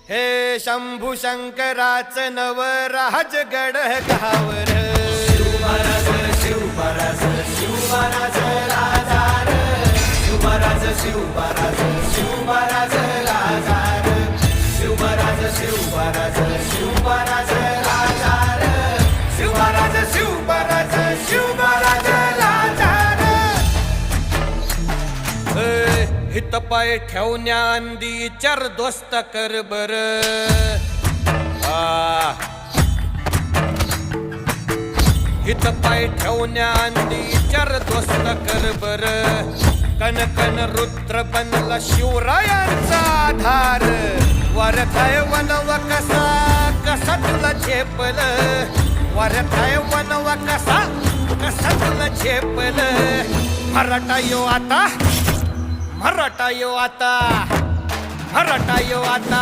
हे शंभू शंकराचं नवराज गड गावर शिवमहाराज शिवमहाराज शिवमहाराज राजा रे शिवमहाराज शिवमहाराज शिवमहाराज राजा रे शिवमहाराज शिवमहाराज शिवमहाराज राजा रे शिवमहाराज शिवमहाराज शिवमहाराज राजा रे हित पाय ठेवण्याआंदी चार दोस्त कर बर हित पाय ठेवण्याआंदी चार दोस्त कर बर कन कन रुद्र बनला शिवरायांचा आधार वरथाय वनवा कसा कसा तुला झेपल वरथाय वनवा कसा कसा तुला झेपल मराठा यो आता मराठा यो आता मराठा यो आता